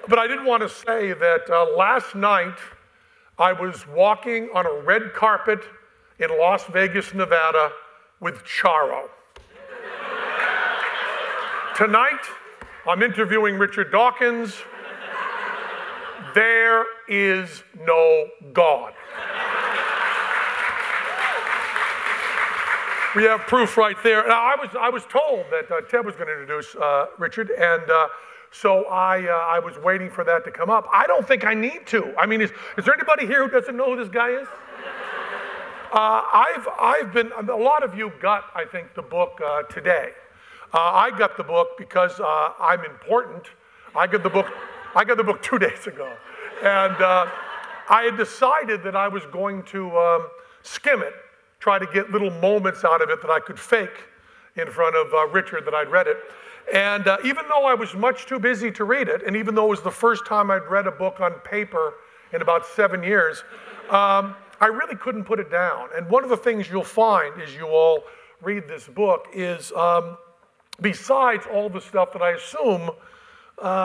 But I did want to say that last night I was walking on a red carpet in Las Vegas, Nevada with Charo. Tonight, I'm interviewing Richard Dawkins. There is no God. We have proof right there. Now, I was told that Ted was going to introduce Richard, and so I was waiting for that to come up. I don't think I need to. I mean, is there anybody here who doesn't know who this guy is? I've been, a lot of you got, I think, the book today. I got the book because I'm important. I got the book 2 days ago. And I had decided that I was going to skim it, try to get little moments out of it that I could fake in front of Richard that I'd read it. And even though I was much too busy to read it, and even though it was the first time I'd read a book on paper in about 7 years, I really couldn't put it down. And one of the things you'll find as you all read this book is, besides all the stuff that I assume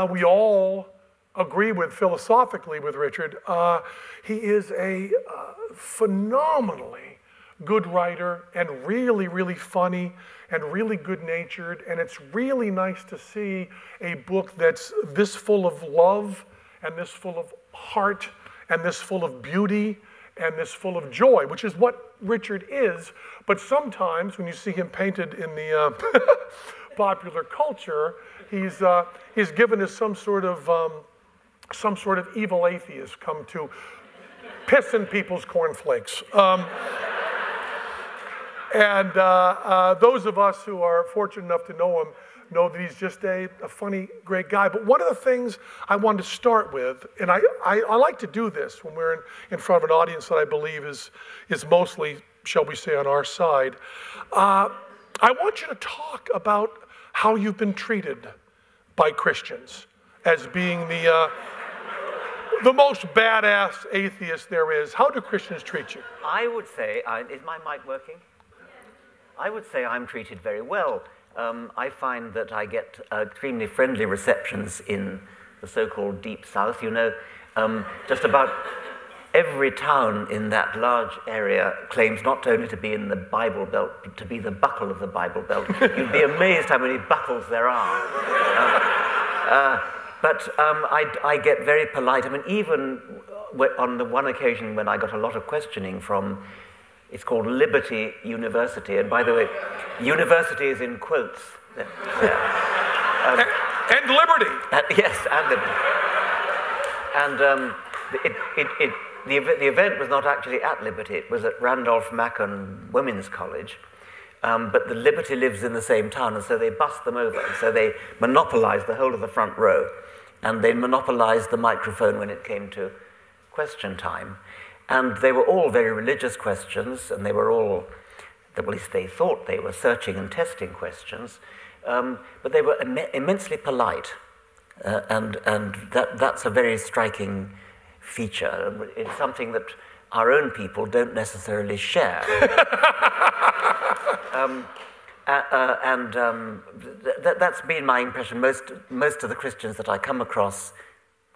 we all agree with philosophically with Richard, he is a phenomenally good writer and really, really funny and really good-natured, and it's really nice to see a book that's this full of love and this full of heart and this full of beauty and this full of joy, which is what Richard is. But sometimes when you see him painted in the popular culture, he's given us some sort of evil atheist come to piss in people's cornflakes. And those of us who are fortunate enough to know him know that he's just a funny, great guy. But one of the things I wanted to start with, and I like to do this when we're in front of an audience that I believe is mostly, shall we say, on our side. I want you to talk about how you've been treated by Christians as being the most badass atheist there is. How do Christians treat you? I would say, is my mic working? I would say I'm treated very well. I find that I get extremely friendly receptions in the so-called Deep South. You know, just about every town in that large area claims not only to be in the Bible Belt, but to be the buckle of the Bible Belt. You'd be amazed how many buckles there are. But I get very polite. I mean, even on the one occasion when I got a lot of questioning from, it's called Liberty University, and by the way, university is in quotes. And liberty. Yes, and liberty. And the event was not actually at Liberty, it was at Randolph-Macon Women's College. But the Liberty lives in the same town, and so they bussed them over. And so they monopolized the whole of the front row, and they monopolized the microphone when it came to question time. And they were all very religious questions, and they were all, at least they thought they were searching and testing questions, but they were immensely polite. And that's a very striking feature. It's something that our own people don't necessarily share. That's been my impression. Most of the Christians that I come across,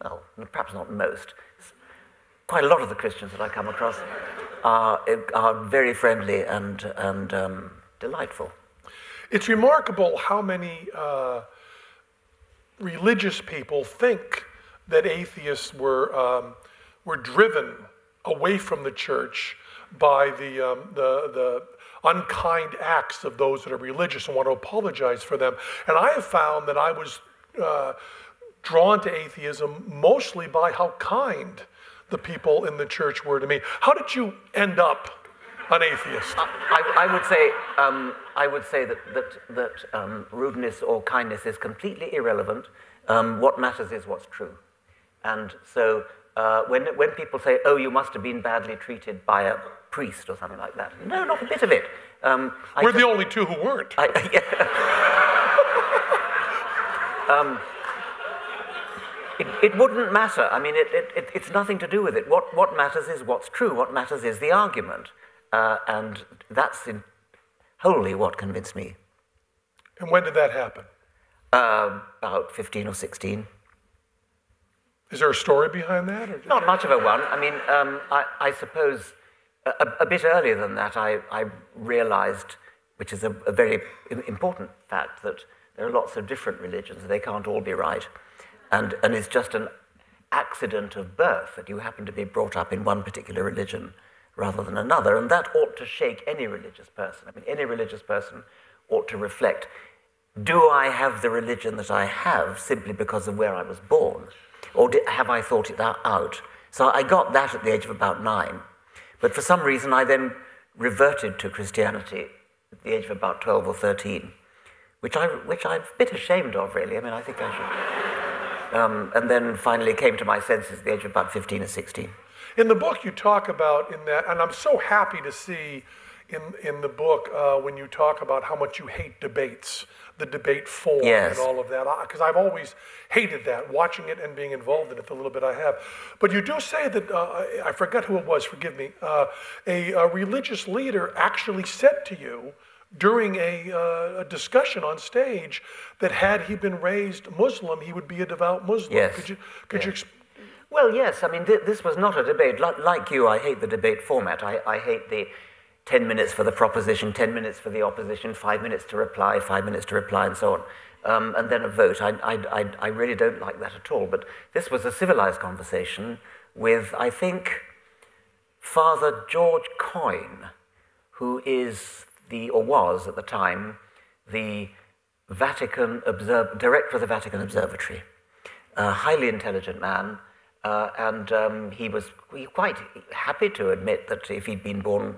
well, perhaps not most, quite a lot of the Christians that I come across are very friendly and delightful. It's remarkable how many religious people think that atheists were driven away from the church by the unkind acts of those that are religious and want to apologize for them. And I have found that I was drawn to atheism mostly by how kind the people in the church were to me. How did you end up an atheist? I would say that rudeness or kindness is completely irrelevant. What matters is what's true. And so when people say, "Oh, you must have been badly treated by a priest," or something like that, no, not a bit of it. We're the only two who weren't. It wouldn't matter. I mean, it's nothing to do with it. What matters is what's true. What matters is the argument. And that's wholly what convinced me. And when did that happen? About 15 or 16. Is there a story behind that? Or Not much of a one. I mean, I suppose a bit earlier than that, I realized, which is a very important fact, that there are lots of different religions. They can't all be right. And it's just an accident of birth that you happen to be brought up in one particular religion rather than another. And that ought to shake any religious person. I mean, any religious person ought to reflect, do I have the religion that I have simply because of where I was born? Or have I thought it out? So I got that at the age of about 9. But for some reason, I then reverted to Christianity at the age of about 12 or 13, which I'm a bit ashamed of, really. I mean, I think I should. And then finally came to my senses at the age of about 15 or 16. In the book, you talk about in that, and I'm so happy to see in the book when you talk about how much you hate debates, the debate form, yes, and all of that, because I've always hated that, watching it and being involved in it the little bit I have. But you do say that, I forget who it was, forgive me, a religious leader actually said to you during a discussion on stage that had he been raised Muslim, he would be a devout Muslim. Yes. Could you Well, yes, I mean, this was not a debate. Like you, I hate the debate format. I hate the 10 minutes for the proposition, 10 minutes for the opposition, 5 minutes to reply, 5 minutes to reply, and so on. And then a vote. I really don't like that at all. But this was a civilized conversation with, I think, Father George Coyne, who is or was at the time, the director of the Vatican Observatory. A highly intelligent man, and he was quite happy to admit that if he'd been born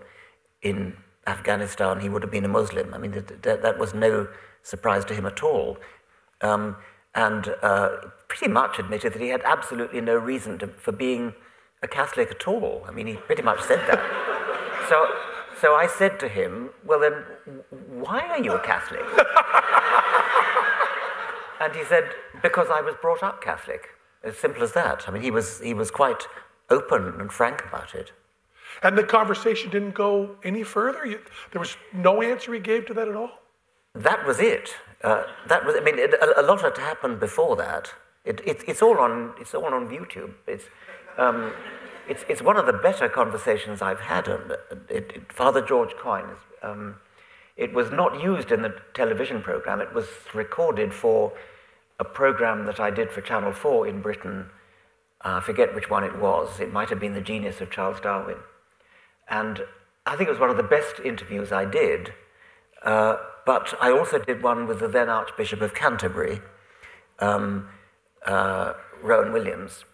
in Afghanistan, he would have been a Muslim. I mean, that was no surprise to him at all. And pretty much admitted that he had absolutely no reason for being a Catholic at all. I mean, he pretty much said that. So I said to him, well then, why are you a Catholic? And he said, because I was brought up Catholic. As simple as that. I mean, he was quite open and frank about it. And the conversation didn't go any further? There was no answer he gave to that at all? That was it. I mean, a lot had happened before that. It's all on YouTube. It's one of the better conversations I've had. Father George Coyne. It was not used in the television program. It was recorded for a program that I did for Channel 4 in Britain. I forget which one it was. It might have been The Genius of Charles Darwin. And I think it was one of the best interviews I did. But I also did one with the then Archbishop of Canterbury, Rowan Williams.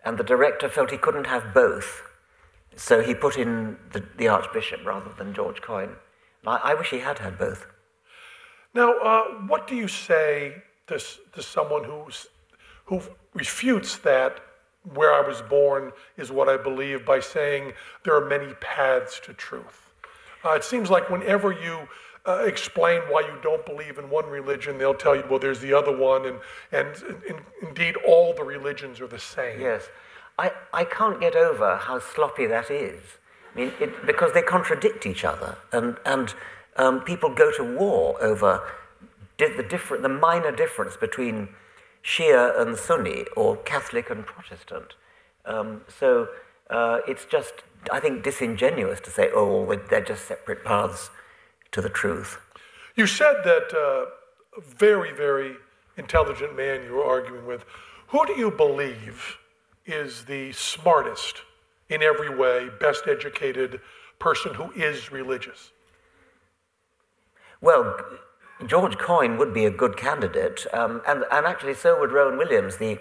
And the director felt he couldn't have both. So he put in the Archbishop rather than George Coyne. I wish he had both. Now, what do you say to someone who refutes that where I was born is what I believe by saying there are many paths to truth? It seems like whenever you explain why you don't believe in one religion, they'll tell you, well, there's the other one, and indeed all the religions are the same. Yes. I can't get over how sloppy that is. I mean, because they contradict each other, and people go to war over the minor difference between Shia and Sunni, or Catholic and Protestant. So it's just, I think, disingenuous to say, oh, they're just separate paths to the truth. You said that a very, very intelligent man you were arguing with. Who do you believe is the smartest in every way, best educated person who is religious? Well, George Coyne would be a good candidate, and actually so would Rowan Williams, the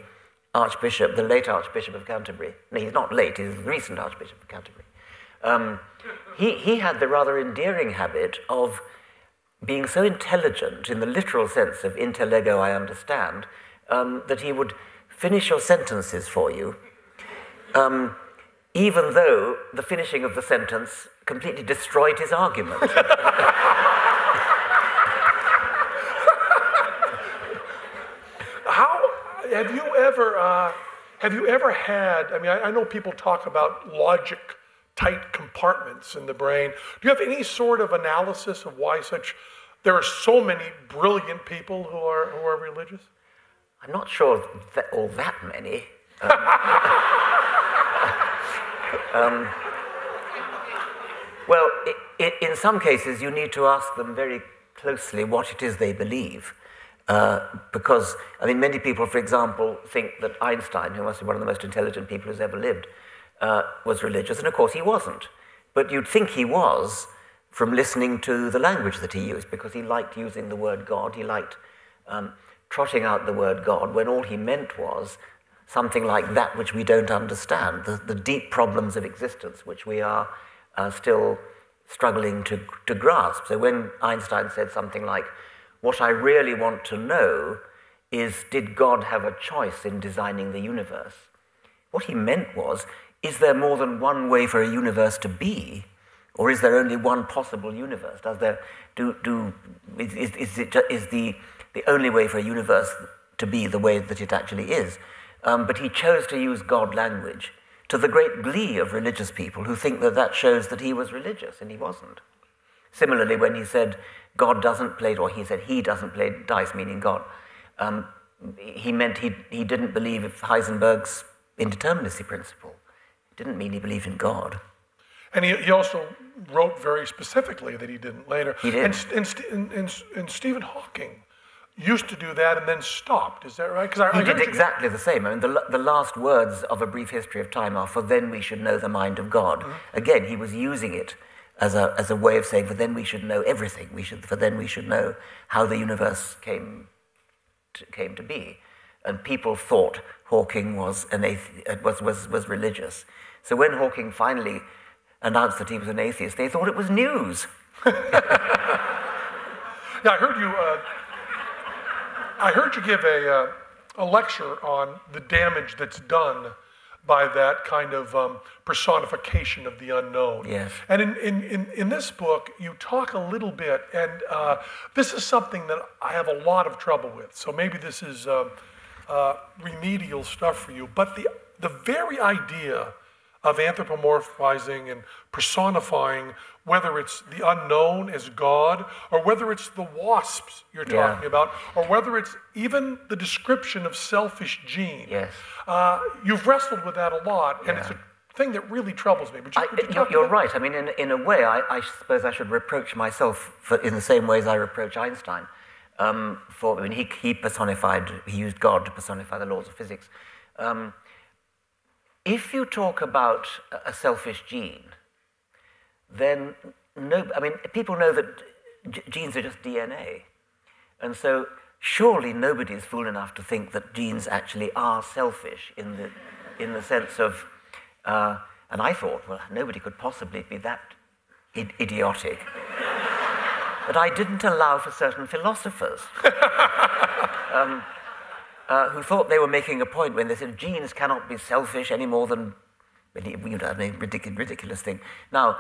Archbishop, the late Archbishop of Canterbury. No, he's not late, he's the recent Archbishop of Canterbury. He had the rather endearing habit of being so intelligent, in the literal sense of intellego, I understand, that he would finish your sentences for you, even though the finishing of the sentence completely destroyed his argument. Have you ever had, I mean, I know people talk about logic, tight compartments in the brain. Do you have any sort of analysis of why there are so many brilliant people who are religious? I'm not sure all that many. Well, in some cases, you need to ask them very closely what it is they believe. Because, I mean, many people, for example, think that Einstein, who must be one of the most intelligent people who's ever lived, was religious, and of course he wasn't. But you'd think he was from listening to the language that he used, because he liked using the word God, he liked trotting out the word God, when all he meant was something like that which we don't understand, the deep problems of existence, which we are still struggling to grasp. So when Einstein said something like, what I really want to know is, did God have a choice in designing the universe? What he meant was, is there more than one way for a universe to be, or is there only one possible universe? Is the only way for a universe to be the way that it actually is? But he chose to use God language, to the great glee of religious people who think that that shows that he was religious, and he wasn't. Similarly, when he said God doesn't play, or he said he doesn't play dice, meaning God, he meant he didn't believe in Heisenberg's indeterminacy principle. It didn't mean he believed in God. And he also wrote very specifically that he didn't later. He did. And Stephen Hawking used to do that and then stopped. Is that right? He did exactly the same. I mean, the last words of A Brief History of Time are, "For then we should know the mind of God." Mm-hmm. Again, he was using it as a way of saying, for then we should know everything. For then we should know how the universe came to be. And people thought Hawking was was religious. So when Hawking finally announced that he was an atheist, they thought it was news. Yeah, I heard you give a lecture on the damage that's done by that kind of personification of the unknown. Yes. And in this book, you talk a little bit, and this is something that I have a lot of trouble with. So maybe this is remedial stuff for you. But the very idea of anthropomorphizing and personifying, whether it's the unknown as God, or whether it's the wasps you're talking about, or whether it's even the description of selfish Gene. Yes. You've wrestled with that a lot, and it's a thing that really troubles me. But you're right. I mean, in a way, I suppose I should reproach myself in the same ways I reproach Einstein. He used God to personify the laws of physics. If you talk about a selfish gene, then people know that genes are just DNA. And so surely nobody is fool enough to think that genes actually are selfish in the sense of, and I thought, well, nobody could possibly be that idiotic. But I didn't allow for certain philosophers who thought they were making a point when they said genes cannot be selfish any more than, a ridiculous thing. Now,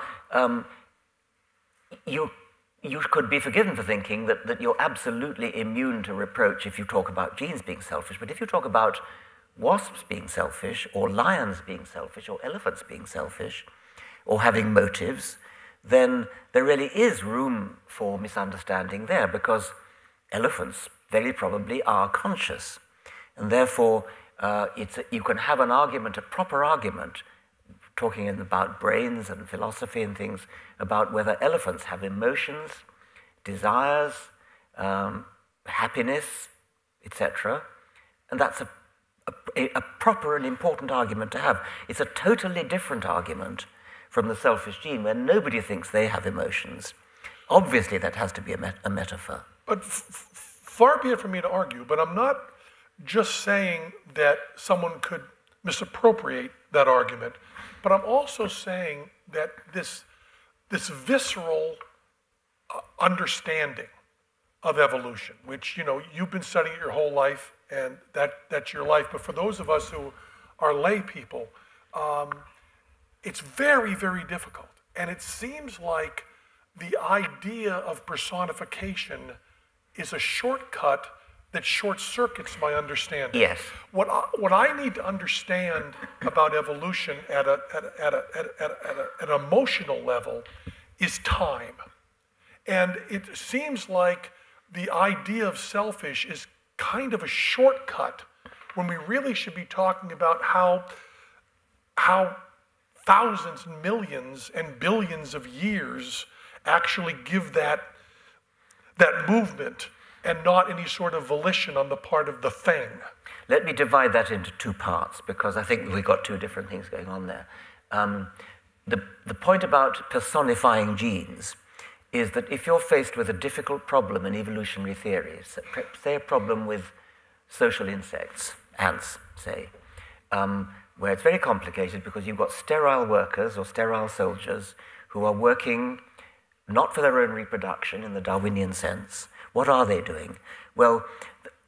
you could be forgiven for thinking that you're absolutely immune to reproach if you talk about genes being selfish, but if you talk about wasps being selfish, or lions being selfish, or elephants being selfish, or having motives, then there really is room for misunderstanding there, because elephants very probably are conscious. And therefore, you can have an argument, a proper argument, talking about brains and philosophy and things, about whether elephants have emotions, desires, happiness, etc. And that's a proper and important argument to have. It's a totally different argument from the selfish gene, where nobody thinks they have emotions. Obviously, that has to be a metaphor. But far be it from me to argue, but I'm not just saying that someone could misappropriate that argument, but I'm also saying that this visceral understanding of evolution, which you've been studying it your whole life, and that's your life. But for those of us who are lay people, it's very, very difficult. And it seems like the idea of personification is a shortcut that short-circuits my understanding. Yes. What I need to understand about evolution at an emotional level is time. And it seems like the idea of selfish is kind of a shortcut when we really should be talking about how thousands and millions and billions of years actually give that movement and not any sort of volition on the part of the thing. Let me divide that into two parts, because I think we've got two different things going on there. The point about personifying genes is that if you're faced with a difficult problem in evolutionary theory, say a problem with social insects, ants, say, where it's very complicated because you've got sterile workers or sterile soldiers who are working not for their own reproduction in the Darwinian sense. What are they doing? Well,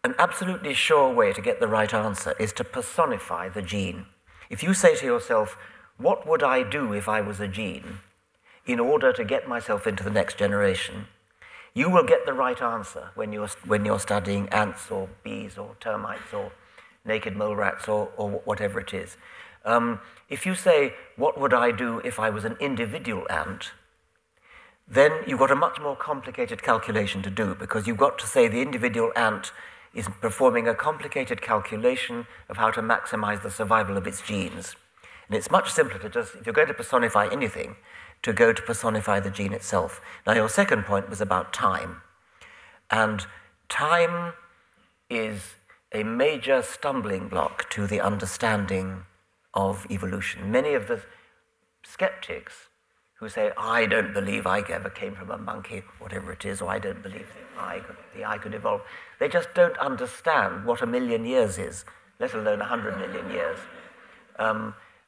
an absolutely sure way to get the right answer is to personify the gene. If you say to yourself, what would I do if I was a gene in order to get myself into the next generation, you will get the right answer when you're studying ants or bees or termites or naked mole rats or whatever it is. If you say, what would I do if I was an individual ant, then you've got a much more complicated calculation to do, because you've got to say the individual ant is performing a complicated calculation of how to maximize the survival of its genes. And it's much simpler to just, if you're going to personify anything, to go to personify the gene itself. Now, your second point was about time. And time is a major stumbling block to the understanding of evolution. Many of the skeptics who say, I don't believe I ever came from a monkey, whatever it is, or I don't believe the eye could evolve, they just don't understand what 1,000,000 years is, let alone 100 million years.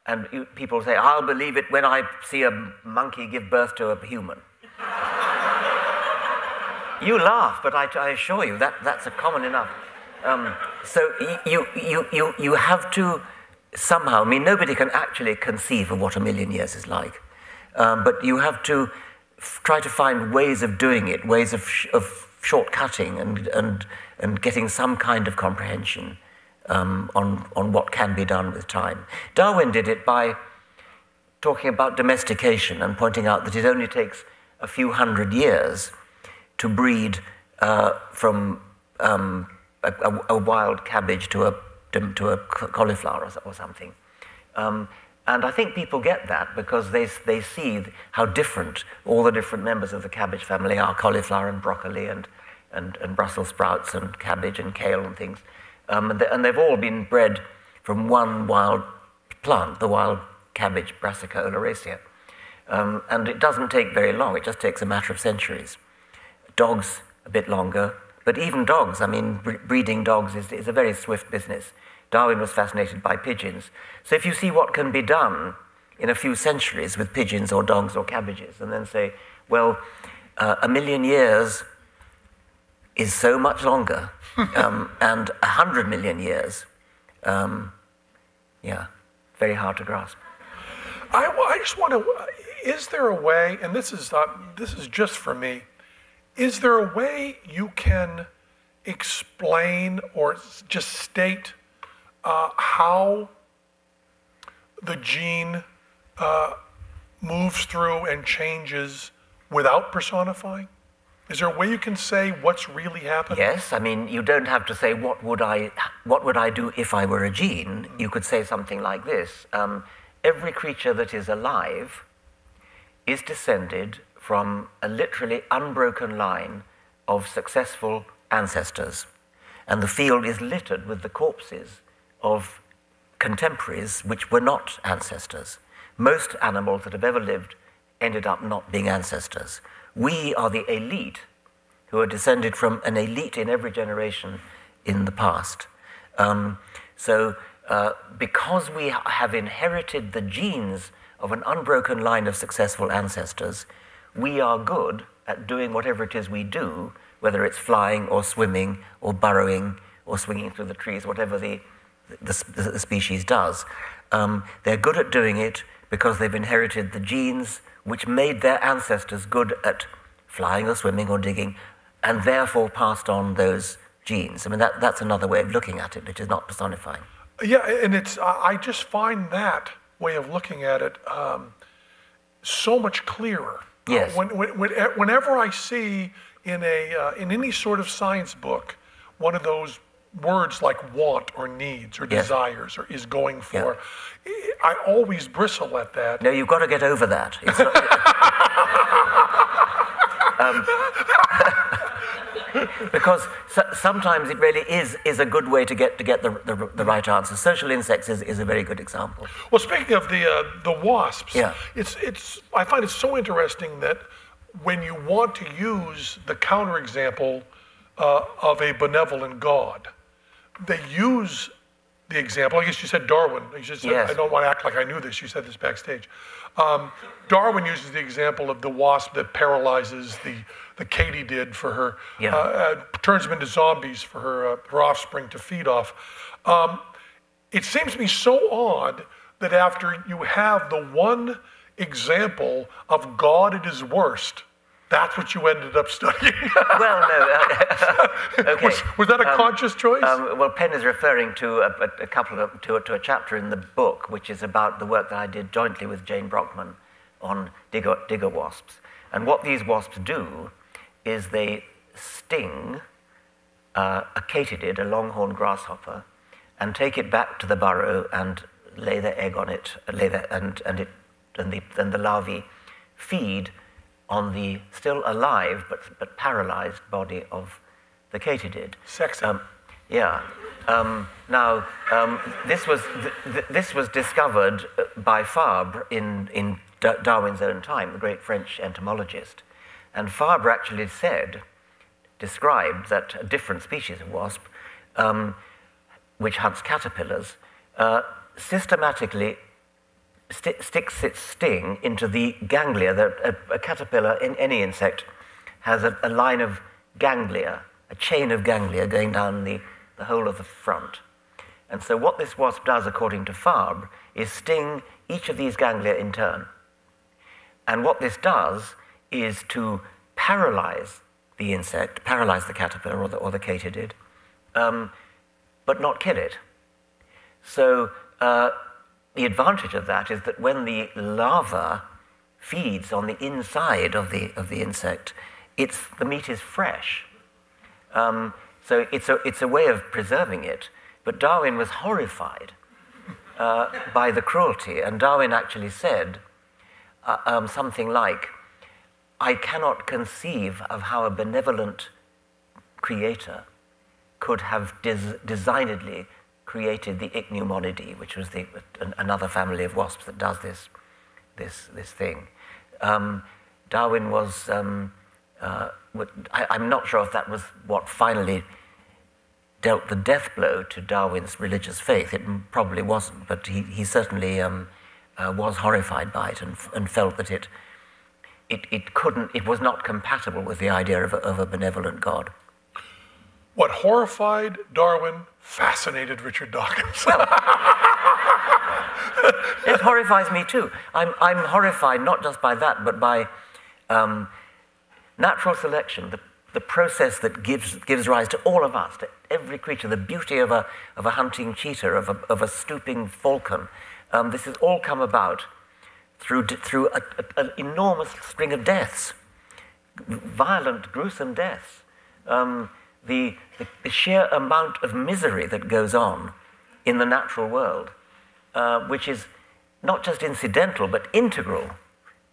And people say, I'll believe it when I see a monkey give birth to a human. You laugh, but I assure you that's a common enough. So you have to somehow, I mean, nobody can actually conceive of what 1,000,000 years is like. But you have to try to find ways of doing it, ways of shortcutting and getting some kind of comprehension on what can be done with time. Darwin did it by talking about domestication and pointing out that it only takes a few hundred years to breed from a wild cabbage to a cauliflower or something. And I think people get that because they see how different all the different members of the cabbage family are, cauliflower and broccoli and Brussels sprouts and cabbage and kale and things. And they've all been bred from one wild plant, the wild cabbage, Brassica oleracea. And it doesn't take very long, it just takes a matter of centuries. Dogs, a bit longer, but even dogs, I mean, breeding dogs is a very swift business. Darwin was fascinated by pigeons. So if you see what can be done in a few centuries with pigeons or dogs or cabbages, and then say, well, 1,000,000 years is so much longer, and 100 million years, very hard to grasp. I just want to, is there a way, and this is just for me, is there a way you can explain or just state how the gene moves through and changes without personifying? Is there a way you can say what's really happening? Yes, I mean, you don't have to say, what would I do if I were a gene? You could say something like this. Every creature that is alive is descended from a literally unbroken line of successful ancestors. And the field is littered with the corpses of contemporaries which were not ancestors. Most animals that have ever lived ended up not being ancestors. We are the elite who are descended from an elite in every generation in the past. Because we have inherited the genes of an unbroken line of successful ancestors, we are good at doing whatever it is we do, whether it's flying or swimming or burrowing or swinging through the trees, whatever the species does. They're good at doing it because they've inherited the genes which made their ancestors good at flying or swimming or digging, and therefore passed on those genes. I mean, that's another way of looking at it, which is not personifying. Yeah, and I just find that way of looking at it so much clearer. Yes. Whenever I see in any sort of science book one of those words like want or needs or desires or is going for, I always bristle at that. No, you've got to get over that. It's not, because sometimes it really is a good way to get the right answer. Social insects is a very good example. Well, speaking of the wasps, it's I find it so interesting that when you want to use the counterexample of a benevolent God, they use the example. I guess you said Darwin. You just said, I don't want to act like I knew this. You said this backstage. Darwin uses the example of the wasp that paralyzes the katydid for her, turns them into zombies for her offspring to feed off. It seems to me so odd that after you have the one example of God at his worst, that's what you ended up studying. Well, no. Okay. Was that a conscious choice? Well, Penn is referring to a chapter in the book, which is about the work that I did jointly with Jane Brockman on digger wasps. And what these wasps do is they sting a katydid, a longhorn grasshopper, and take it back to the burrow and lay their egg on it, and the larvae feed on the still alive but paralyzed body of the katydid. Sexy. Now, this was discovered by Fabre in Darwin's own time, the great French entomologist. And Fabre actually described that a different species of wasp, which hunts caterpillars, systematically sticks its sting into the ganglia. A caterpillar in any insect has a line of ganglia, a chain of ganglia going down the whole of the front. And so what this wasp does, according to Fabre, is sting each of these ganglia in turn. And what this does is to paralyze the insect, paralyze the caterpillar or the katydid, but not kill it. So the advantage of that is that when the larva feeds on the inside of the insect, the meat is fresh. So it's a way of preserving it. But Darwin was horrified by the cruelty, and Darwin actually said something like, "I cannot conceive of how a benevolent creator could have designedly created the Ichneumonidae, which was another family of wasps that does this thing." Darwin was, I'm not sure if that was what finally dealt the death blow to Darwin's religious faith. It probably wasn't, but he certainly was horrified by it and felt that it was not compatible with the idea of a benevolent God. What horrified Darwin fascinated Richard Dawkins. It horrifies me too. I'm horrified not just by that, but by natural selection, the process that gives rise to all of us, to every creature, the beauty of a hunting cheetah, of a stooping falcon. This has all come about through an enormous string of deaths, violent, gruesome deaths. The sheer amount of misery that goes on in the natural world, which is not just incidental but integral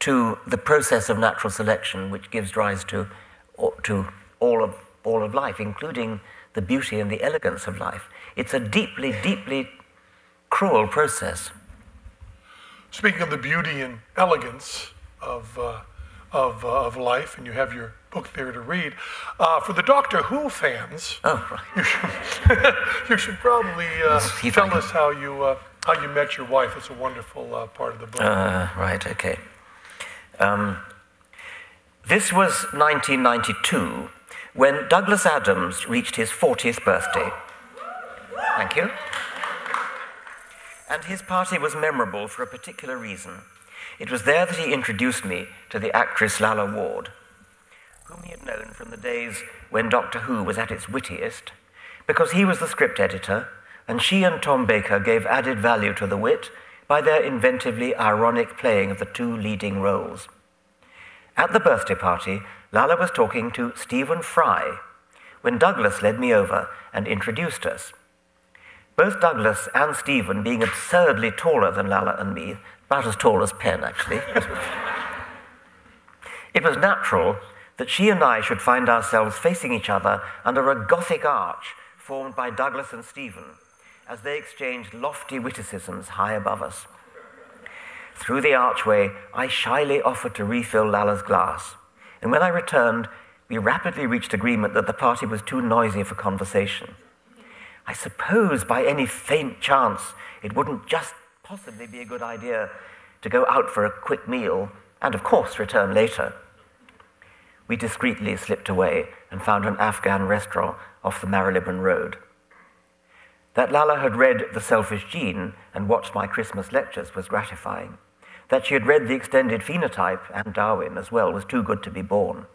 to the process of natural selection, which gives rise to all of life, including the beauty and the elegance of life. It's a deeply, deeply cruel process. Speaking of the beauty and elegance of life, and you have your book there to read, for the Doctor Who fans, you should probably tell us how you met your wife. It's a wonderful part of the book. Right, okay. This was 1992, when Douglas Adams reached his 40th birthday. Thank you. And his party was memorable for a particular reason. It was there that he introduced me to the actress Lalla Ward, whom he had known from the days when Doctor Who was at its wittiest, because he was the script editor, and she and Tom Baker gave added value to the wit by their inventively ironic playing of the two leading roles. At the birthday party, Lalla was talking to Stephen Fry, when Douglas led me over and introduced us. Both Douglas and Stephen being absurdly taller than Lalla and me, about as tall as Penn, actually. It was natural that she and I should find ourselves facing each other under a Gothic arch formed by Douglas and Stephen, as they exchanged lofty witticisms high above us. Through the archway, I shyly offered to refill Lalla's glass, and when I returned, we rapidly reached agreement that the party was too noisy for conversation. I suppose by any faint chance it wouldn't just possibly be a good idea to go out for a quick meal and, of course, return later. We discreetly slipped away and found an Afghan restaurant off the Marylebone Road. That Lalla had read The Selfish Gene and watched my Christmas lectures was gratifying. That she had read The Extended Phenotype and Darwin as well was too good to be borne.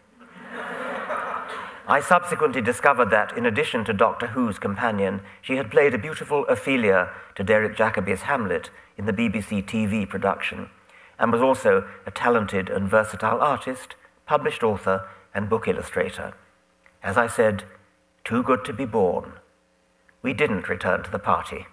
I subsequently discovered that, in addition to Doctor Who's companion, she had played a beautiful Ophelia to Derek Jacobi's Hamlet in the BBC TV production, and was also a talented and versatile artist, published author, and book illustrator. As I said, too good to be born. We didn't return to the party.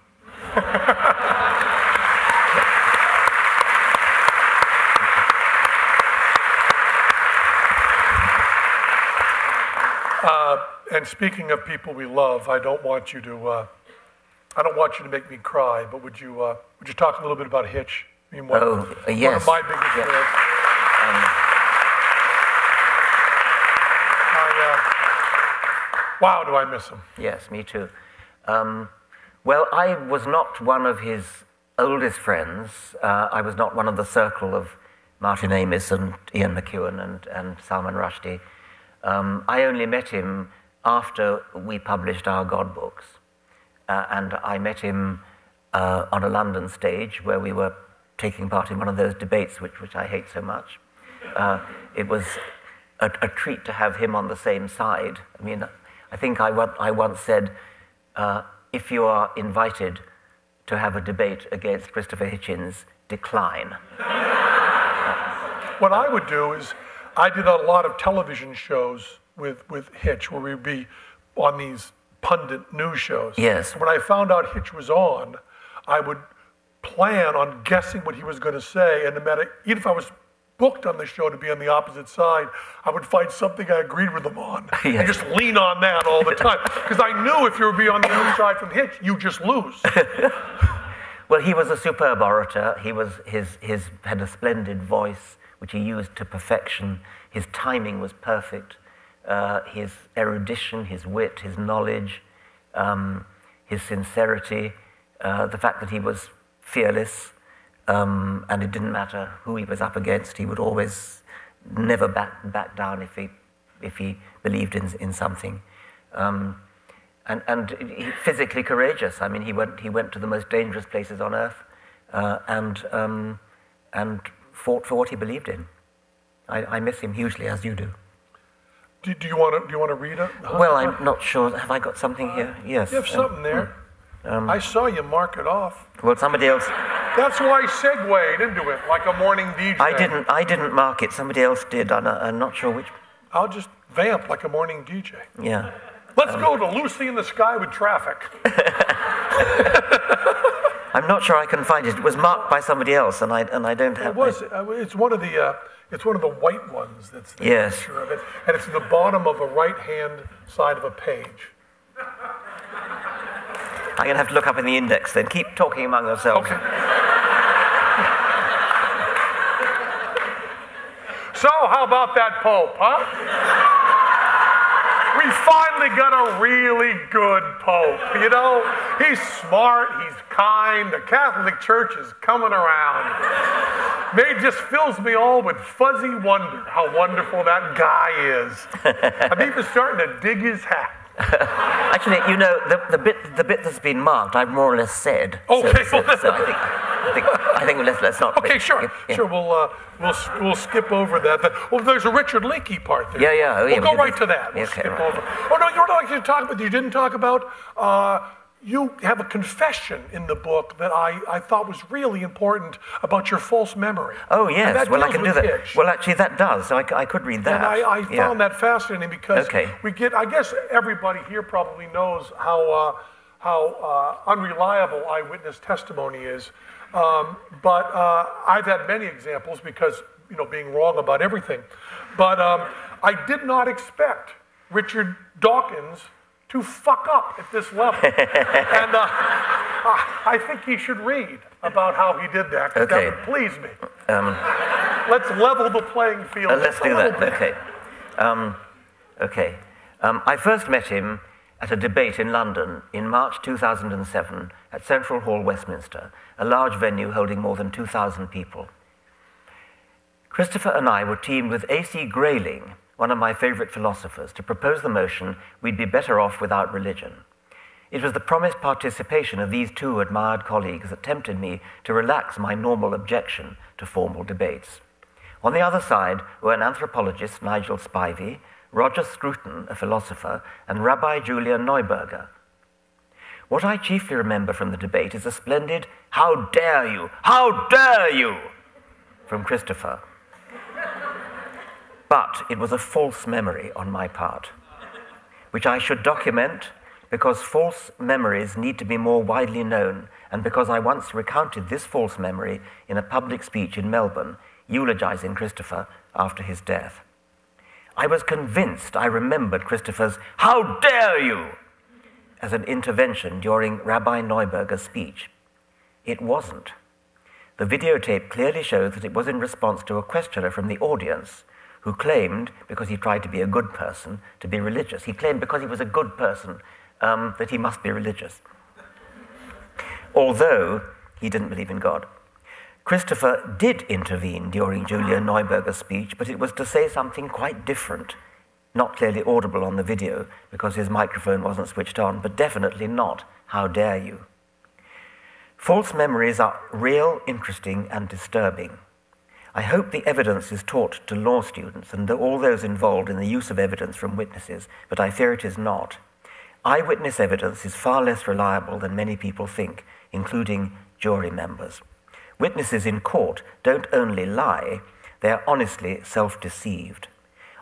And speaking of people we love, I don't want you to make me cry. But would you talk a little bit about Hitch? I mean, yes. One of my biggest fans. Wow, do I miss him? Yes, me too. Well, I was not one of his oldest friends. I was not one of the circle of Martin Amis and Ian McEwan and Salman Rushdie. I only met him after we published our God books. And I met him on a London stage where we were taking part in one of those debates which I hate so much. It was a treat to have him on the same side. I mean, I think I once said, if you are invited to have a debate against Christopher Hitchens, decline. What I would do is, I did a lot of television shows with Hitch, where we'd be on these pundit news shows. Yes. When I found out Hitch was on, I would plan on guessing what he was going to say, and no matter, even if I was booked on the show to be on the opposite side, I would find something I agreed with him on, yes, and just lean on that all the time. Because I knew if you would be on the other side from Hitch, you just lose. Well, he was a superb orator. He had a splendid voice, which he used to perfection. His timing was perfect. His erudition, his wit, his knowledge, his sincerity, the fact that he was fearless, and it didn't matter who he was up against. He would always never back down if he believed in something, and he, physically courageous. I mean, he went to the most dangerous places on earth, and fought for what he believed in. I miss him hugely, as you do. Do you want to read it? Well, I'm not sure. Have I got something here? Yes. You have something there. I saw you mark it off. Well, somebody else. That's why I segued into it, like a morning DJ. I didn't mark it. Somebody else did. I'm not sure which. I'll just vamp like a morning DJ. Yeah. Let's go to Lucy in the Sky with Traffic. I'm not sure I can find it. It was marked by somebody else, and I don't have. It was. It's one of the white ones. That's the yes. picture of it, and it's at the bottom of the right-hand side of a page. I'm going to have to look up in the index then. Keep talking among yourselves. Okay. So, how about that Pope, huh? We finally got a really good Pope, you know? He's smart, he's kind, the Catholic Church is coming around. It just fills me all with fuzzy wonder how wonderful that guy is. I'm even starting to dig his hat. Actually, you know, the bit that's been marked, I've more or less said. Okay, so I think let's not. Okay, sure, yeah. sure. We'll skip over that. Well, there's a Richard Leakey part there. Yeah. We'll go right to that. We'll skip over. Oh no, you were not going to talk about. You didn't talk about you have a confession in the book that I thought was really important about your false memory. Oh, yes. Well, I can do that. Kids. Well, actually, that does. So I could read that. And I found that fascinating because we get, I guess everybody here probably knows how unreliable eyewitness testimony is. But I've had many examples because, being wrong about everything. But I did not expect Richard Dawkins to fuck up at this level. And I think he should read about how he did that, because that would please me. Let's level the playing field. Let's do that, okay. I first met him at a debate in London in March 2007 at Central Hall, Westminster, a large venue holding more than 2,000 people. Christopher and I were teamed with A.C. Grayling, one of my favourite philosophers, to propose the motion we'd be better off without religion. It was the promised participation of these two admired colleagues that tempted me to relax my normal objection to formal debates. On the other side were an anthropologist, Nigel Spivey, Roger Scruton, a philosopher, and Rabbi Julian Neuberger. What I chiefly remember from the debate is a splendid "How dare you! How dare you!" from Christopher. But it was a false memory on my part, which I should document because false memories need to be more widely known, and because I once recounted this false memory in a public speech in Melbourne, eulogizing Christopher after his death. I was convinced I remembered Christopher's "How dare you!" as an intervention during Rabbi Neuberger's speech. It wasn't. The videotape clearly shows that it was in response to a questioner from the audience who claimed, because he tried to be a good person, to be religious. He claimed because he was a good person that he must be religious, although he didn't believe in God. Christopher did intervene during Julian Neuberger's speech, but it was to say something quite different, not clearly audible on the video because his microphone wasn't switched on, but definitely not "How dare you!" False memories are real, interesting, and disturbing. I hope the evidence is taught to law students and all those involved in the use of evidence from witnesses, but I fear it is not. Eyewitness evidence is far less reliable than many people think, including jury members. Witnesses in court don't only lie, they are honestly self-deceived.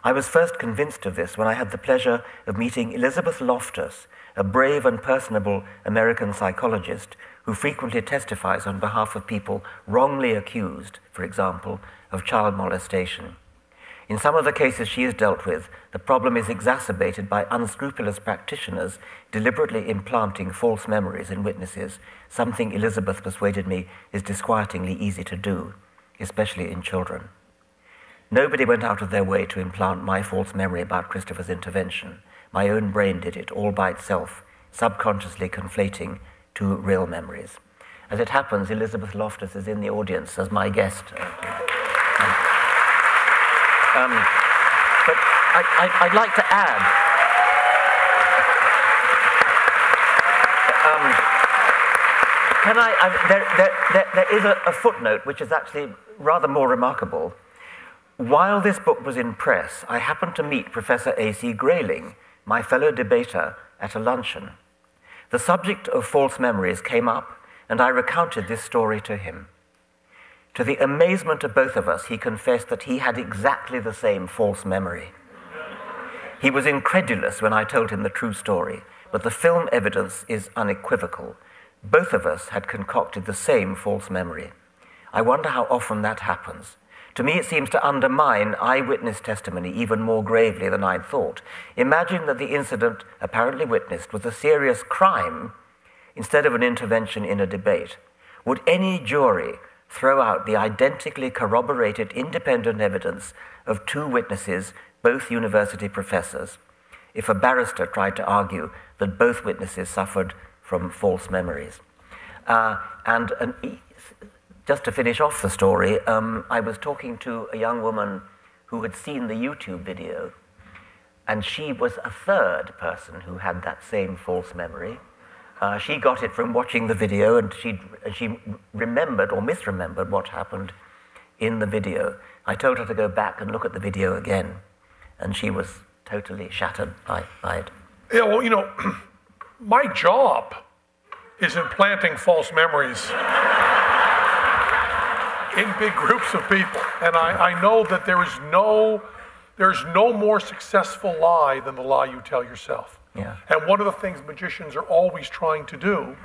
I was first convinced of this when I had the pleasure of meeting Elizabeth Loftus, a brave and personable American psychologist who frequently testifies on behalf of people wrongly accused, for example, of child molestation. In some of the cases she has dealt with, the problem is exacerbated by unscrupulous practitioners deliberately implanting false memories in witnesses, something Elizabeth persuaded me is disquietingly easy to do, especially in children. Nobody went out of their way to implant my false memory about Christopher's intervention. My own brain did it all by itself, subconsciously conflating two real memories. As it happens, Elizabeth Loftus is in the audience as my guest. But I'd like to add, there is a footnote which is actually rather more remarkable. While this book was in press, I happened to meet Professor A.C. Grayling, my fellow debater, at a luncheon. The subject of false memories came up, and I recounted this story to him. To the amazement of both of us, he confessed that he had exactly the same false memory. He was incredulous when I told him the true story, but the film evidence is unequivocal. Both of us had concocted the same false memory. I wonder how often that happens. To me, it seems to undermine eyewitness testimony even more gravely than I'd thought. Imagine that the incident apparently witnessed was a serious crime instead of an intervention in a debate. Would any jury throw out the identically corroborated independent evidence of two witnesses, both university professors, if a barrister tried to argue that both witnesses suffered from false memories? Just to finish off the story, I was talking to a young woman who had seen the YouTube video, and she was a third person who had that same false memory. She got it from watching the video, and she remembered or misremembered what happened in the video. I told her to go back and look at the video again, and she was totally shattered by it. Yeah, well, my job is implanting false memories in big groups of people. And I know that there's no more successful lie than the lie you tell yourself. Yeah. And one of the things magicians are always trying to do,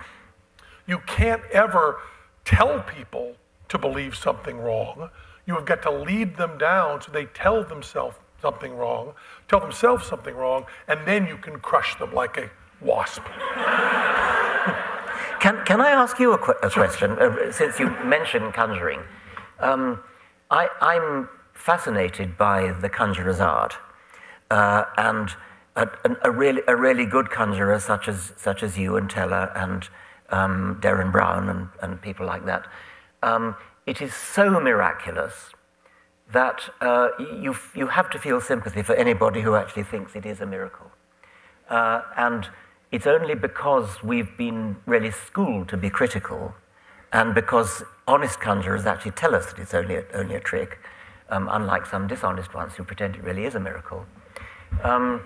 you can't ever tell people to believe something wrong. You have got to lead them down so they tell themselves something wrong, and then you can crush them like a wasp. Can I ask you a question? Since you mentioned conjuring, I'm fascinated by the conjurer's art, and a really good conjurer such as you and Teller and Derren Brown and people like that. It is so miraculous that you have to feel sympathy for anybody who actually thinks it is a miracle, and it's only because we've been really schooled to be critical, and because honest conjurers actually tell us that it's only a trick, unlike some dishonest ones who pretend it really is a miracle. And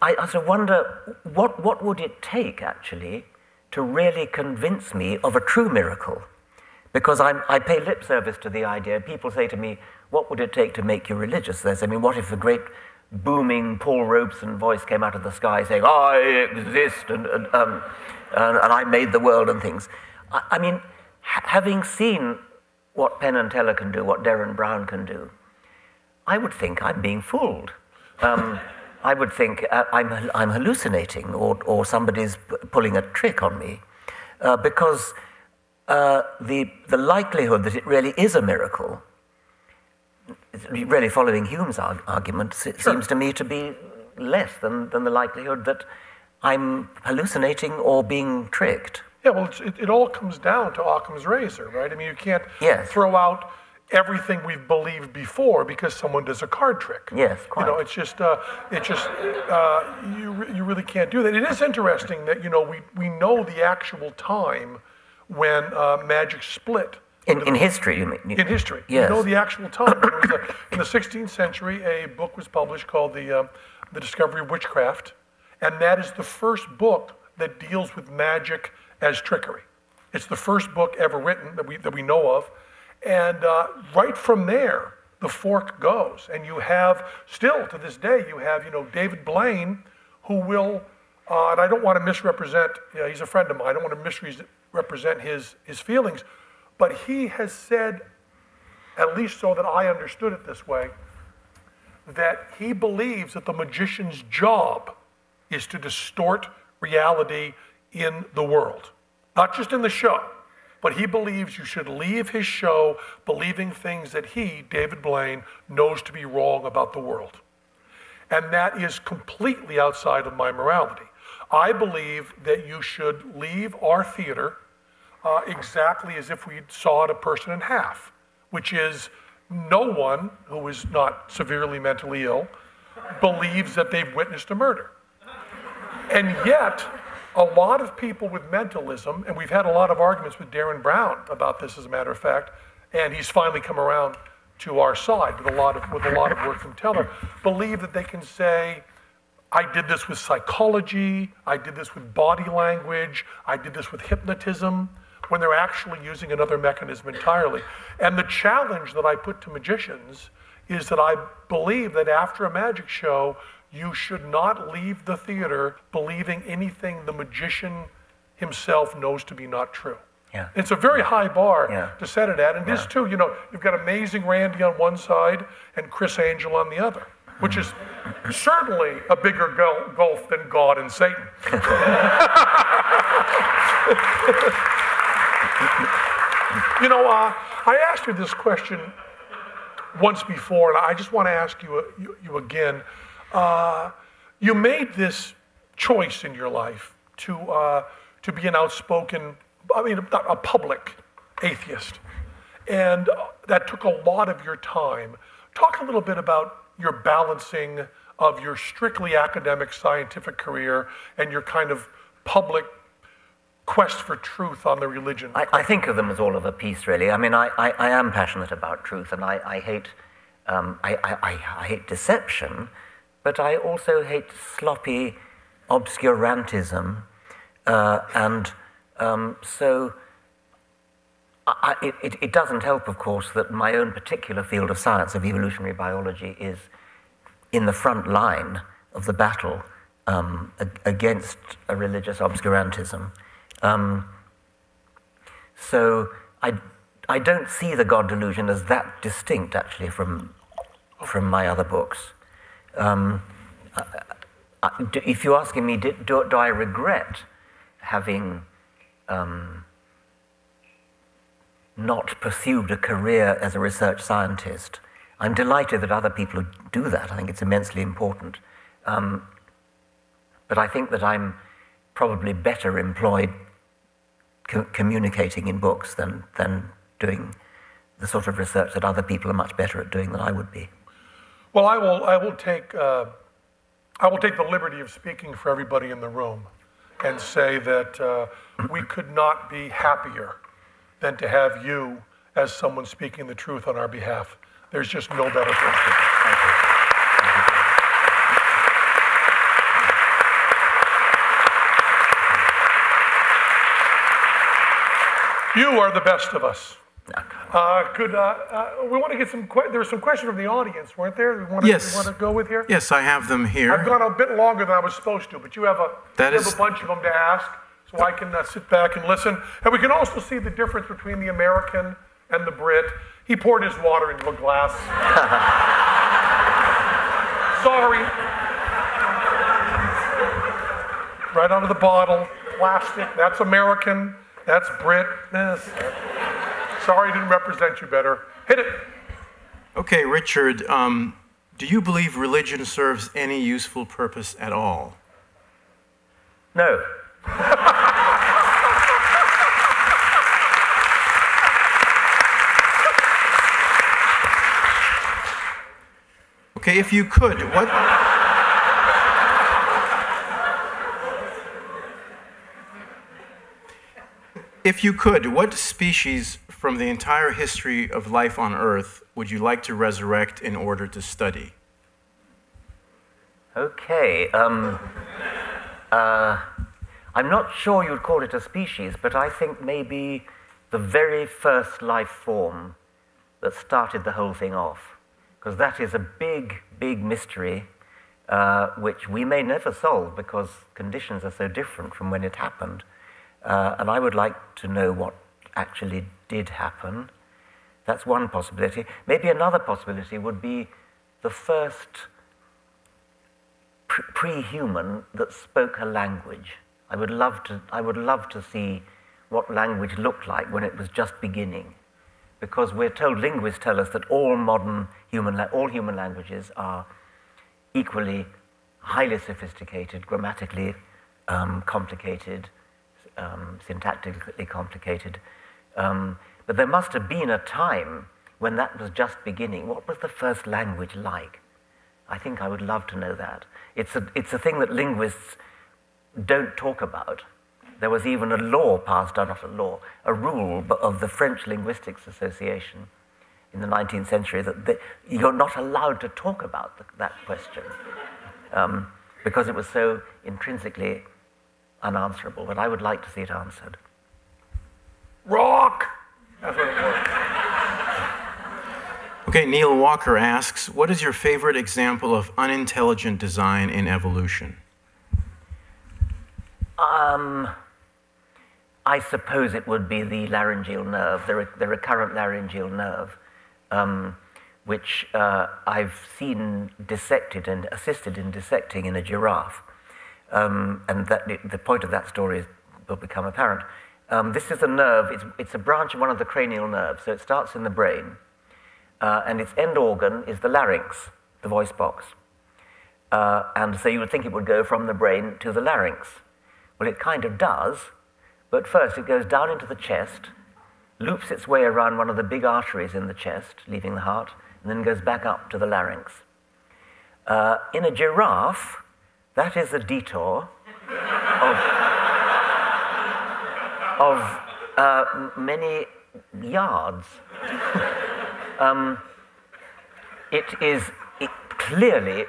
I sort of wonder, what would it take, actually, to really convince me of a true miracle? Because I pay lip service to the idea. People say to me, what would it take to make you religious? They say, I mean, what if a great booming Paul Robeson voice came out of the sky saying, I exist, and I made the world and things. I mean, having seen what Penn and Teller can do, what Derren Brown can do, I would think I'm being fooled. I would think I'm hallucinating, or somebody's pulling a trick on me, because the likelihood that it really is a miracle, really following Hume's argument, seems to me to be less than the likelihood that I'm hallucinating or being tricked. Yeah, well, it all comes down to Occam's razor, right? I mean, you can't throw out everything we've believed before because someone does a card trick. Yes, quite. You know, you really can't do that. It is interesting that, we know the actual time when magic split. In history, you mean? In history. Yes. You know the actual time. In the 16th century, a book was published called The Discovery of Witchcraft, and that is the first book that deals with magic as trickery. It's the first book ever written that we know of, and right from there, the fork goes. And you have, still to this day, David Blaine, who will, and I don't want to misrepresent, he's a friend of mine, I don't want to misrepresent his feelings, but he has said, at least so that I understood it this way, that he believes that the magician's job is to distort reality in the world. Not just in the show, but he believes you should leave his show believing things that he, David Blaine, knows to be wrong about the world. And that is completely outside of my morality. I believe that you should leave our theater exactly as if we sawed a person in half, which is no one who is not severely mentally ill believes that they've witnessed a murder. And yet, a lot of people with mentalism, and we've had a lot of arguments with Derren Brown about this, as a matter of fact, and he's finally come around to our side with a lot of work from Teller, believe that they can say, I did this with psychology, I did this with body language, I did this with hypnotism, when they're actually using another mechanism entirely. And the challenge that I put to magicians is that I believe that after a magic show, you should not leave the theater believing anything the magician himself knows to be not true. Yeah. It's a very high bar to set it at. And this too, you've got Amazing Randy on one side and Chris Angel on the other, which is certainly a bigger gulf than God and Satan. I asked you this question once before, and I just want to ask you again. You made this choice in your life to be an outspoken, a public atheist, and that took a lot of your time. Talk a little bit about your balancing of your strictly academic scientific career and your kind of public quest for truth on the religion. I think of them as all of a piece, really. I mean, I am passionate about truth, and I hate deception, but I also hate sloppy obscurantism So it doesn't help, of course, that my own particular field of science, of evolutionary biology, is in the front line of the battle against a religious obscurantism. So I don't see the God delusion as that distinct, actually, from my other books. If you're asking me, do I regret having not pursued a career as a research scientist? I'm delighted that other people do that. I think it's immensely important. But I think that I'm probably better employed communicating in books than doing the sort of research that other people are much better at doing than I would be. Well, I will take the liberty of speaking for everybody in the room and say that we could not be happier than to have you as someone speaking the truth on our behalf. There's just no better person. Thank you. You are the best of us. We want to get there were some questions from the audience, weren't there? Yes. We want to go with here? Yes, I have them here. I've gone a bit longer than I was supposed to, but you have a bunch of them to ask, so I can sit back and listen. And we can also see the difference between the American and the Brit. He poured his water into a glass. Sorry. Right out of the bottle, plastic. That's American. That's Brit. Sorry, I didn't represent you better. Hit it. Okay, Richard, do you believe religion serves any useful purpose at all? No. Okay, if you could, what species from the entire history of life on Earth would you like to resurrect in order to study? Okay. I'm not sure you'd call it a species, but I think maybe the very first life form that started the whole thing off, because that is a big, big mystery which we may never solve because conditions are so different from when it happened. And I would like to know what actually did happen. That's one possibility. Maybe another possibility would be the first pre-human that spoke a language. I would love to see what language looked like when it was just beginning, because we're told, linguists tell us, that all human languages are equally highly sophisticated, grammatically complicated, syntactically complicated. But there must have been a time when that was just beginning. What was the first language like? I think I would love to know that. It's a thing that linguists don't talk about. There was even a law passed, not a law, a rule of the French Linguistics Association in the 19th century that you're not allowed to talk about that question because it was so intrinsically unanswerable, but I would like to see it answered. Rock! That's what it was. Okay, Neil Walker asks, what is your favorite example of unintelligent design in evolution? I suppose it would be the laryngeal nerve, the recurrent laryngeal nerve, which I've seen dissected and assisted in dissecting in a giraffe. And the point of that story will become apparent. This is a nerve, it's a branch of one of the cranial nerves, so it starts in the brain, and its end organ is the larynx, the voice box. And so you would think it would go from the brain to the larynx. Well, it kind of does, but first it goes down into the chest, loops its way around one of the big arteries in the chest, leaving the heart, and then goes back up to the larynx. In a giraffe, that is a detour of many yards. It is clearly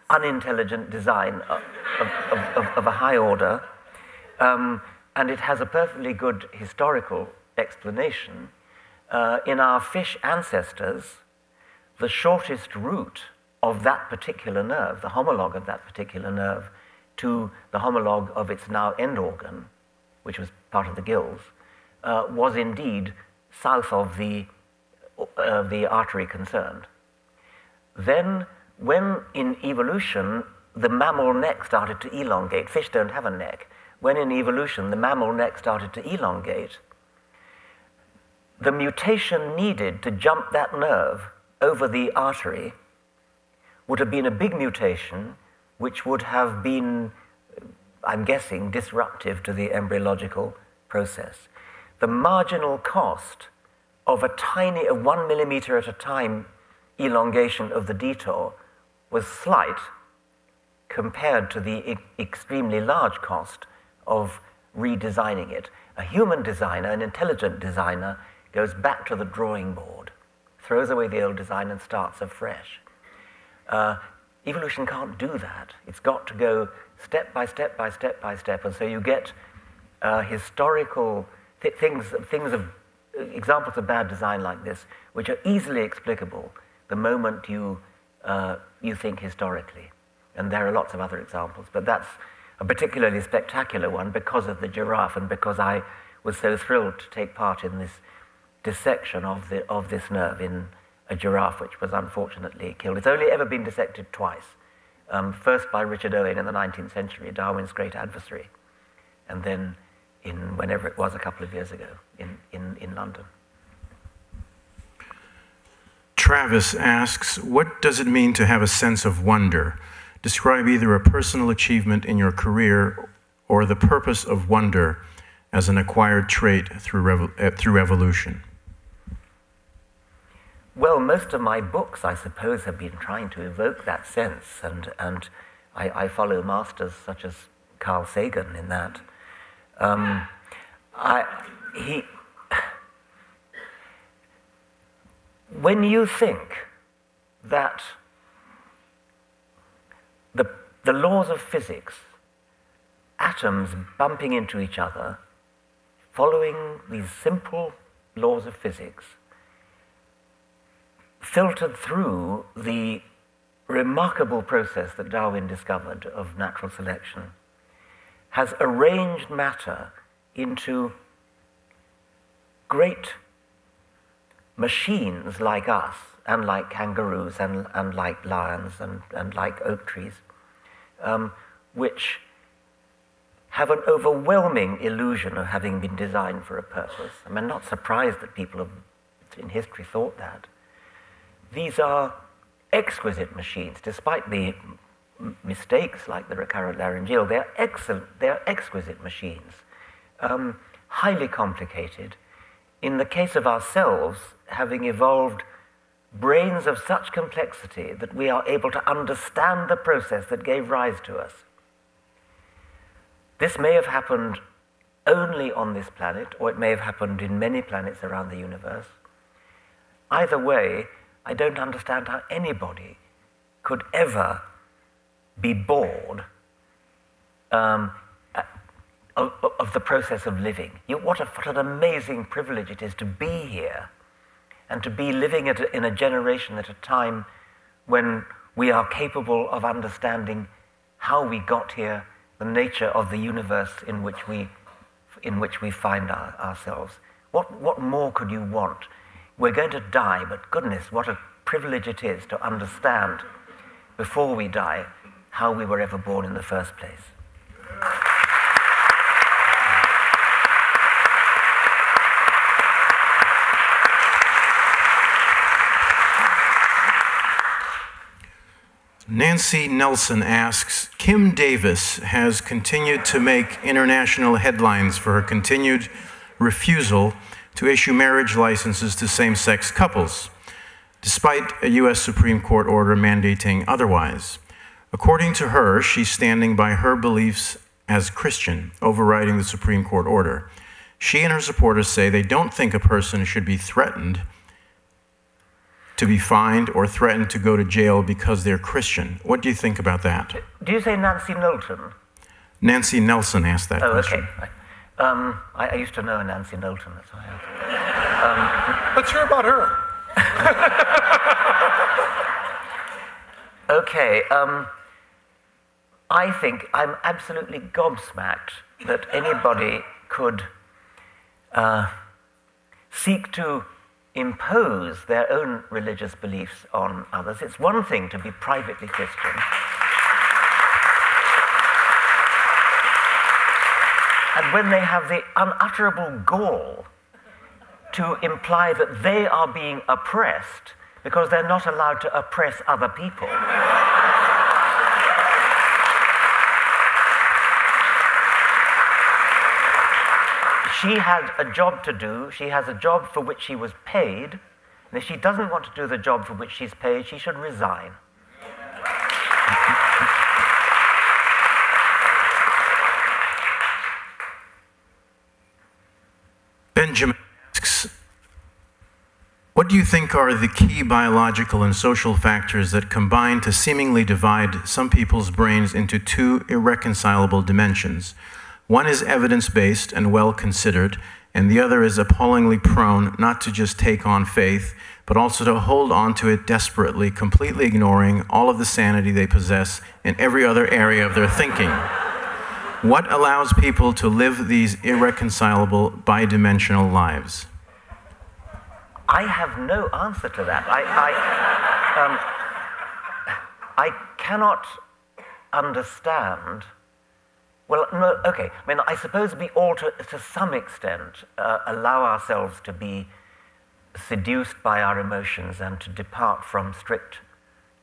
unintelligent design of a high order. And it has a perfectly good historical explanation. In our fish ancestors, the shortest route of that particular nerve, the homologue of that particular nerve, to the homologue of its now end organ, which was part of the gills, was indeed south of the artery concerned. Then, when in evolution the mammal neck started to elongate, fish don't have a neck, when in evolution the mammal neck started to elongate, the mutation needed to jump that nerve over the artery would have been a big mutation which would have been, I'm guessing, disruptive to the embryological process. The marginal cost of a 1 millimeter at a time elongation of the detour was slight compared to the extremely large cost of redesigning it. A human designer, an intelligent designer, goes back to the drawing board, throws away the old design and starts afresh. Evolution can't do that. It's got to go step by step by step by step, and so you get historical examples of bad design like this, which are easily explicable the moment you think historically. And there are lots of other examples, but that's a particularly spectacular one because of the giraffe and because I was so thrilled to take part in this dissection of this nerve in a giraffe, which was unfortunately killed. It's only ever been dissected twice. First by Richard Owen in the 19th century, Darwin's great adversary, and then in whenever it was a couple of years ago in London. Travis asks, what does it mean to have a sense of wonder? Describe either a personal achievement in your career or the purpose of wonder as an acquired trait through evolution. Well, most of my books, I suppose, have been trying to evoke that sense, and I follow masters such as Carl Sagan in that. When you think that the laws of physics, atoms bumping into each other, following these simple laws of physics, filtered through the remarkable process that Darwin discovered of natural selection, has arranged matter into great machines like us, and like kangaroos, and like lions, and like oak trees, which have an overwhelming illusion of having been designed for a purpose. I'm not surprised that people in history thought that. These are exquisite machines, despite the mistakes like the recurrent laryngeal. They're excellent, they're exquisite machines, highly complicated. In the case of ourselves, having evolved brains of such complexity that we are able to understand the process that gave rise to us. This may have happened only on this planet, or it may have happened in many planets around the universe. Either way, I don't understand how anybody could ever be bored of the process of living. What an amazing privilege it is to be here and to be living in a generation at a time when we are capable of understanding how we got here, the nature of the universe in which we find ourselves. What more could you want? We're going to die, but goodness, what a privilege it is to understand before we die how we were ever born in the first place. Nancy Nelson asks, Kim Davis has continued to make international headlines for her continued refusal to issue marriage licenses to same-sex couples, despite a U.S. Supreme Court order mandating otherwise. According to her, she's standing by her beliefs as Christian, overriding the Supreme Court order. She and her supporters say they don't think a person should be threatened to be fined or threatened to go to jail because they're Christian. What do you think about that? Do you say Nancy Knowlton? Nancy Nelson asked that question. Okay. I used to know a Nancy Knowlton, that's why I Let's hear about her. Okay, I think I'm absolutely gobsmacked that anybody could seek to impose their own religious beliefs on others. It's one thing to be privately Christian. And when they have the unutterable gall to imply that they are being oppressed because they're not allowed to oppress other people. She had a job to do, she has a job for which she was paid, and if she doesn't want to do the job for which she's paid, she should resign. Benjamin asks, what do you think are the key biological and social factors that combine to seemingly divide some people's brains into two irreconcilable dimensions? One is evidence-based and well-considered, and the other is appallingly prone not to just take on faith, but also to hold on to it desperately, completely ignoring all of the sanity they possess in every other area of their thinking. What allows people to live these irreconcilable, bidimensional lives? I have no answer to that. I cannot understand. Well, no, okay. I mean, I suppose we all, to some extent, allow ourselves to be seduced by our emotions and to depart from strict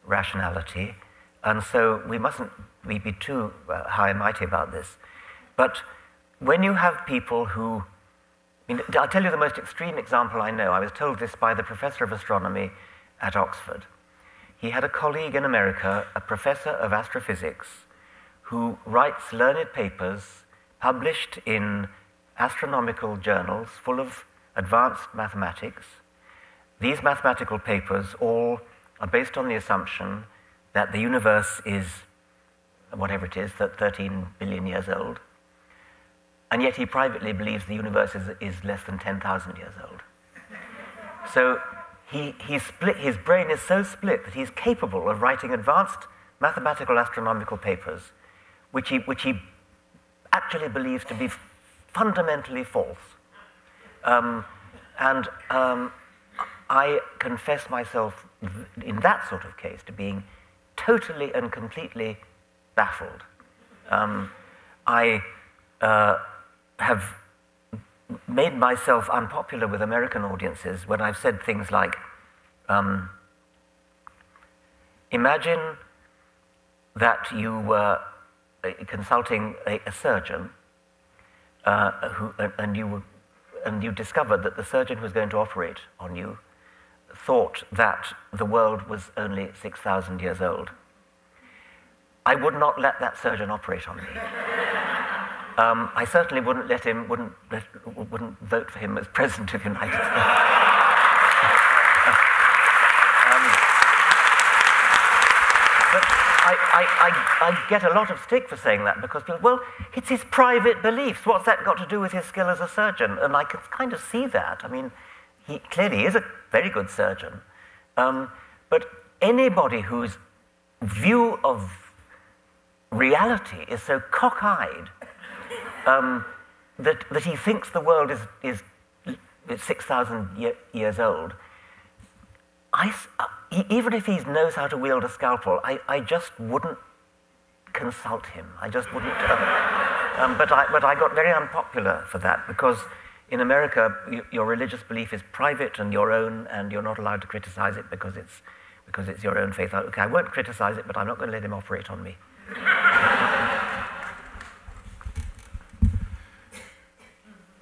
rationality. And so we mustn't be too high and mighty about this. But when you have people who, I mean, I'll tell you the most extreme example I know. I was told this by the professor of astronomy at Oxford. He had a colleague in America, a professor of astrophysics, who writes learned papers published in astronomical journals full of advanced mathematics. These mathematical papers all are based on the assumption that the universe is, whatever it is, that 13 billion years old. And yet he privately believes the universe is less than 10,000 years old. So his brain is so split that he's capable of writing advanced mathematical astronomical papers which he actually believes to be fundamentally false. I confess myself, in that sort of case, to being totally and completely baffled. I have made myself unpopular with American audiences when I've said things like, imagine that you were consulting a surgeon and you discovered that the surgeon who was going to operate on you thought that the world was only 6,000 years old. I would not let that surgeon operate on me. I certainly wouldn't vote for him as President of the United States. But I get a lot of stick for saying that because people, well, it's his private beliefs. What's that got to do with his skill as a surgeon? And I can kind of see that. I mean, he clearly is a very good surgeon. But anybody whose view of reality is so cockeyed that he thinks the world is 6,000 years old, even if he knows how to wield a scalpel, I just wouldn't consult him. I just wouldn't. But I got very unpopular for that because in America, your religious belief is private and your own, and you're not allowed to criticize it because it's your own faith. Okay, I won't criticize it, but I'm not going to let him operate on me.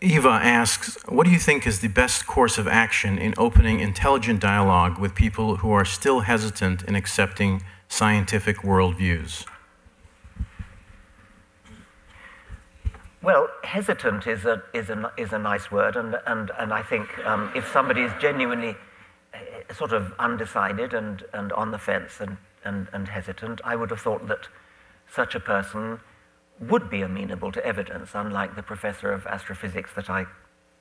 Eva asks, what do you think is the best course of action in opening intelligent dialogue with people who are still hesitant in accepting scientific worldviews? Well, hesitant is a nice word, and I think if somebody is genuinely sort of undecided and on the fence and hesitant, I would have thought that such a person would be amenable to evidence, unlike the professor of astrophysics that I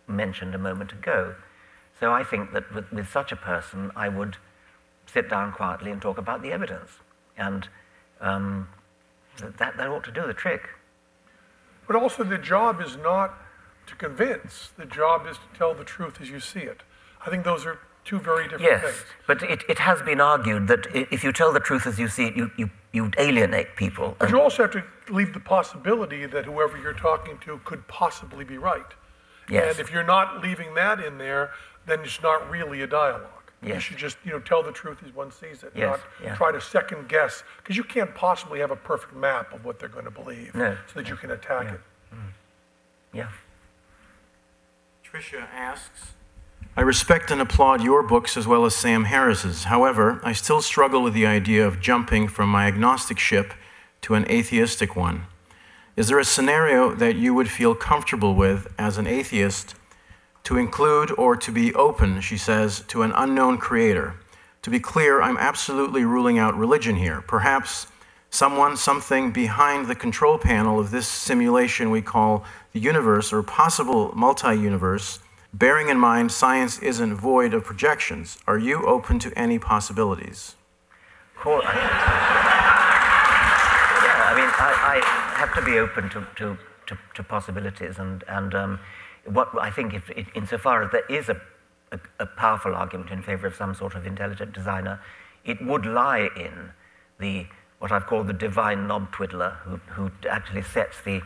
mentioned a moment ago. So I think that with such a person, I would sit down quietly and talk about the evidence. And that ought to do the trick. But also the job is not to convince. The job is to tell the truth as you see it. I think those are two very different things. Yes, but it has been argued that if you tell the truth as you see it, you alienate people. But you also have to leave the possibility that whoever you're talking to could possibly be right. Yes. And if you're not leaving that in there, then it's not really a dialogue. Yes. You should just tell the truth as one sees it, Yes. not try to second guess, because you can't possibly have a perfect map of what they're going to believe so that you can attack it. Yeah. Tricia asks, I respect and applaud your books as well as Sam Harris's. However, I still struggle with the idea of jumping from my agnostic ship to an atheistic one. Is there a scenario that you would feel comfortable with as an atheist to include or to be open, she says, to an unknown creator? To be clear, I'm absolutely ruling out religion here. Perhaps someone, something behind the control panel of this simulation we call the universe or possible multi-universe, bearing in mind science isn't void of projections. Are you open to any possibilities? Cool. I have to be open to possibilities, and what I think, insofar as there is a powerful argument in favor of some sort of intelligent designer, it would lie in what I've called the divine knob twiddler, who actually sets the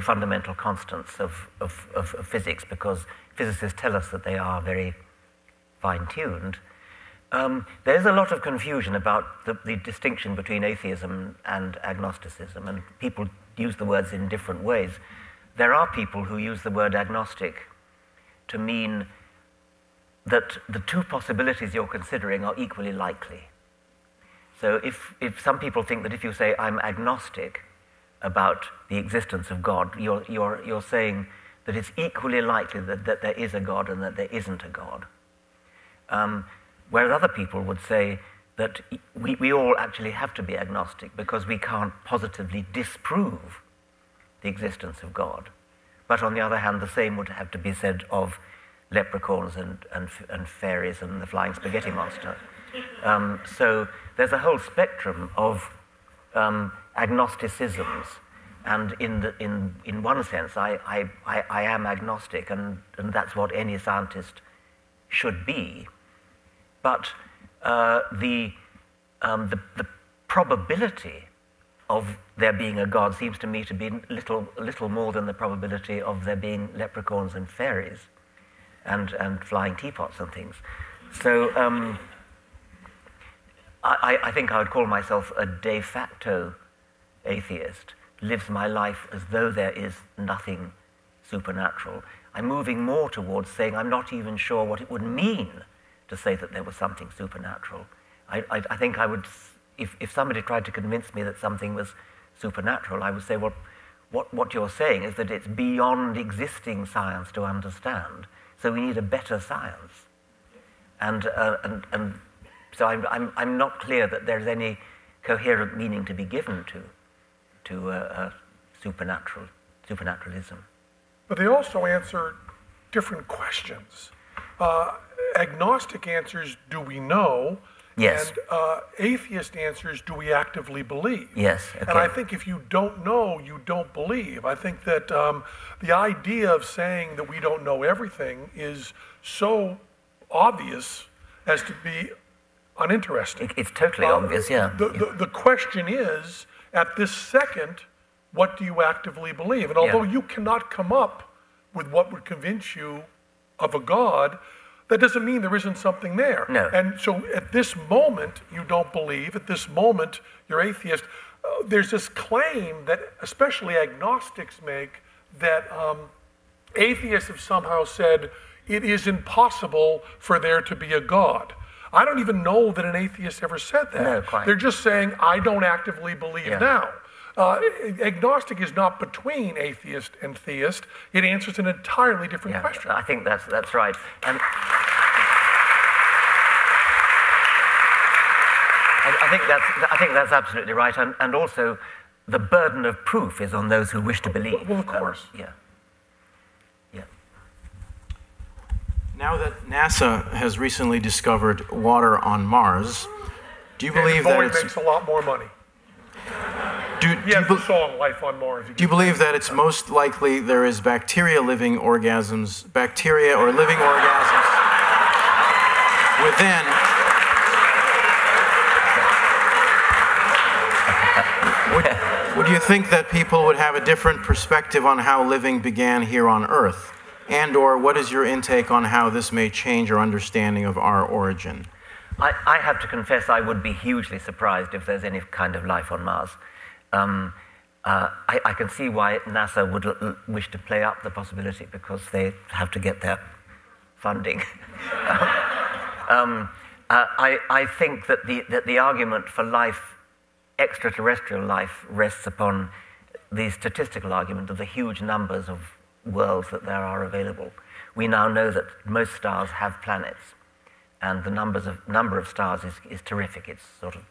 fundamental constants of physics, because physicists tell us that they are very fine-tuned. There's a lot of confusion about the distinction between atheism and agnosticism, and people use the words in different ways. There are people who use the word agnostic to mean that the two possibilities you're considering are equally likely. So if some people think that if you say, I'm agnostic about the existence of God, you're saying that it's equally likely that there is a God and that there isn't a God. Whereas other people would say that we all actually have to be agnostic because we can't positively disprove the existence of God. But on the other hand, the same would have to be said of leprechauns and fairies and the flying spaghetti monster. So there's a whole spectrum of agnosticisms, and in one sense, I am agnostic, and that's what any scientist should be. But the probability of there being a God seems to me to be little more than the probability of there being leprechauns and fairies and flying teapots and things. So I think I would call myself a de facto atheist, lives my life as though there is nothing supernatural. I'm moving more towards saying I'm not even sure what it would mean to say that there was something supernatural. I think I would, if somebody tried to convince me that something was supernatural, I would say, well, what you're saying is that it's beyond existing science to understand, so we need a better science. And so I'm not clear that there's any coherent meaning to be given to supernaturalism. But they also answer different questions. Agnostic answers, do we know? Yes. And atheist answers, do we actively believe? Yes. Okay. And I think if you don't know, you don't believe. I think that the idea of saying that we don't know everything is so obvious as to be uninteresting. It's totally obvious, yeah. The question is, at this second, what do you actively believe? And although you cannot come up with what would convince you of a God, that doesn't mean there isn't something there. No. And so at this moment, you don't believe. At this moment, you're atheist. There's this claim that especially agnostics make that atheists have somehow said it is impossible for there to be a God. I don't even know that an atheist ever said that. No, quite. They're just saying, I don't actively believe now. Agnostic is not between atheist and theist. It answers an entirely different question. I think that's right. And I think that's absolutely right. And also, the burden of proof is on those who wish to believe. Well, of course. Yeah. Now that NASA has recently discovered water on Mars, do you believe that it makes a lot more money. The song "Life on Mars." Do you believe that it's most likely there is bacteria or living orgasms within? Would you think that people would have a different perspective on how living began here on Earth? And/or what is your intake on how this may change our understanding of our origin? I have to confess I would be hugely surprised if there's any kind of life on Mars. I can see why NASA would wish to play up the possibility, because they have to get their funding. I think that the argument for life, extraterrestrial life, rests upon the statistical argument of the huge numbers of worlds that there are available. We now know that most stars have planets, and the number of stars is terrific. It's sort of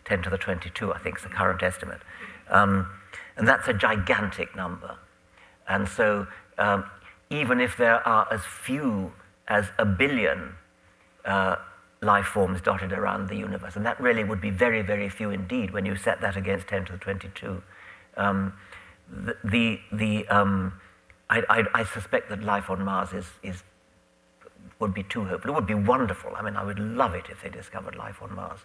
10 to the 22, I think, is the current estimate. And that's a gigantic number. And so even if there are as few as 1 billion life forms dotted around the universe, and that really would be very, very few indeed when you set that against 10 to the 22, I suspect that life on Mars would be too hopeful. It would be wonderful. I mean, I would love it if they discovered life on Mars.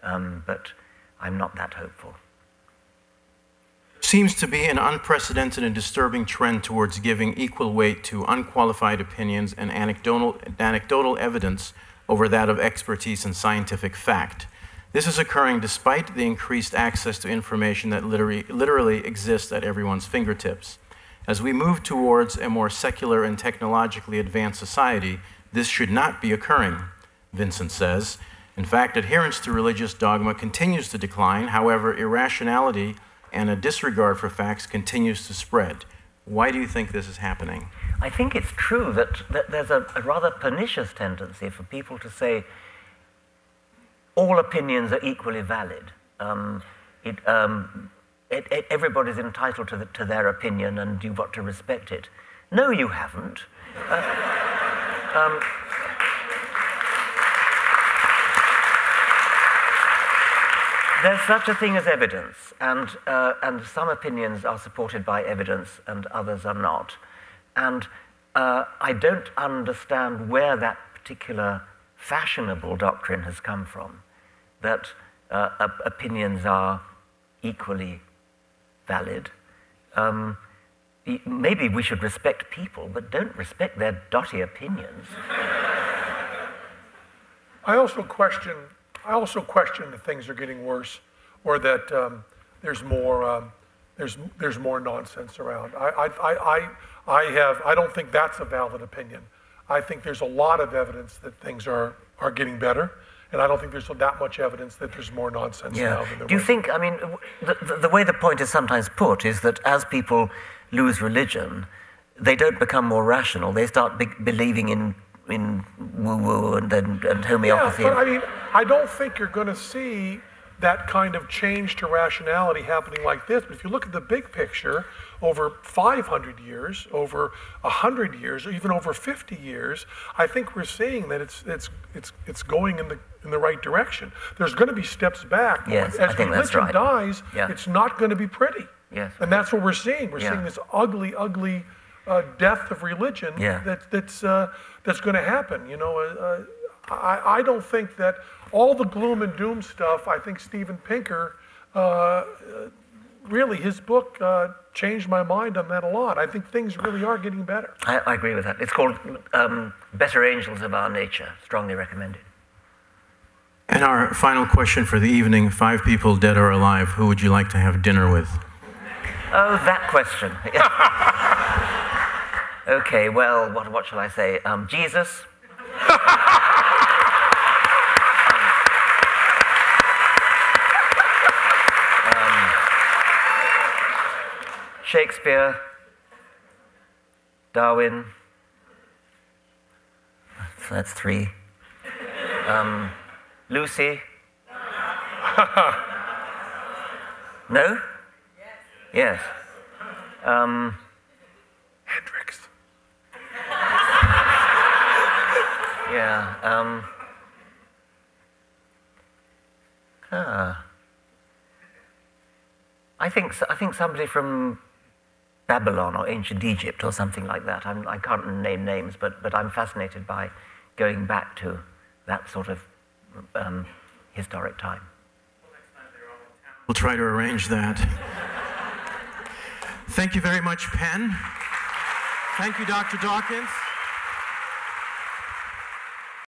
But I'm not that hopeful. Seems to be an unprecedented and disturbing trend towards giving equal weight to unqualified opinions and anecdotal evidence over that of expertise and scientific fact. This is occurring despite the increased access to information that literally exists at everyone's fingertips. As we move towards a more secular and technologically advanced society, this should not be occurring, Vincent says. In fact, adherence to religious dogma continues to decline. However, irrationality and a disregard for facts continues to spread. Why do you think this is happening? I think it's true that there's a rather pernicious tendency for people to say all opinions are equally valid. Everybody's entitled to their opinion, and you've got to respect it. No, you haven't. There's such a thing as evidence, and some opinions are supported by evidence and others are not. And I don't understand where that particular fashionable doctrine has come from, that opinions are equally valid. Maybe we should respect people, but don't respect their dotty opinions. I also question that things are getting worse, or that there's more nonsense around. I don't think that's a valid opinion. I think there's a lot of evidence that things are getting better, and I don't think there's that much evidence that there's more nonsense now than there was. Do you think, I mean, the way the point is sometimes put is that as people lose religion, they don't become more rational. They start believing in woo-woo and homeopathy. Yeah, but I mean, I don't think you're going to see that kind of change to rationality happening like this. But if you look at the big picture, over 500 years, over 100 years, or even over 50 years, I think we're seeing that it's going in the right direction. There's going to be steps back. Yes, as I think that's religion right. dies, it's not going to be pretty. Yes. And that's what we're seeing. We're seeing this ugly death of religion that's going to happen. You know, I don't think that all the gloom and doom stuff. I think Steven Pinker, really, his book changed my mind on that a lot. I think things really are getting better. I agree with that. It's called Better Angels of Our Nature. Strongly recommended. And our final question for the evening: 5 people, dead or alive, who would you like to have dinner with? Oh, that question. Okay, well, what shall I say? Jesus. Shakespeare. Darwin. So that's 3. Lucy. No? Yes. Hendrix. Yeah. I think somebody from Babylon or ancient Egypt or something like that. I can't name names, but I'm fascinated by going back to that sort of historic time. We'll try to arrange that. Thank you very much, Penn. Thank you, Dr. Dawkins.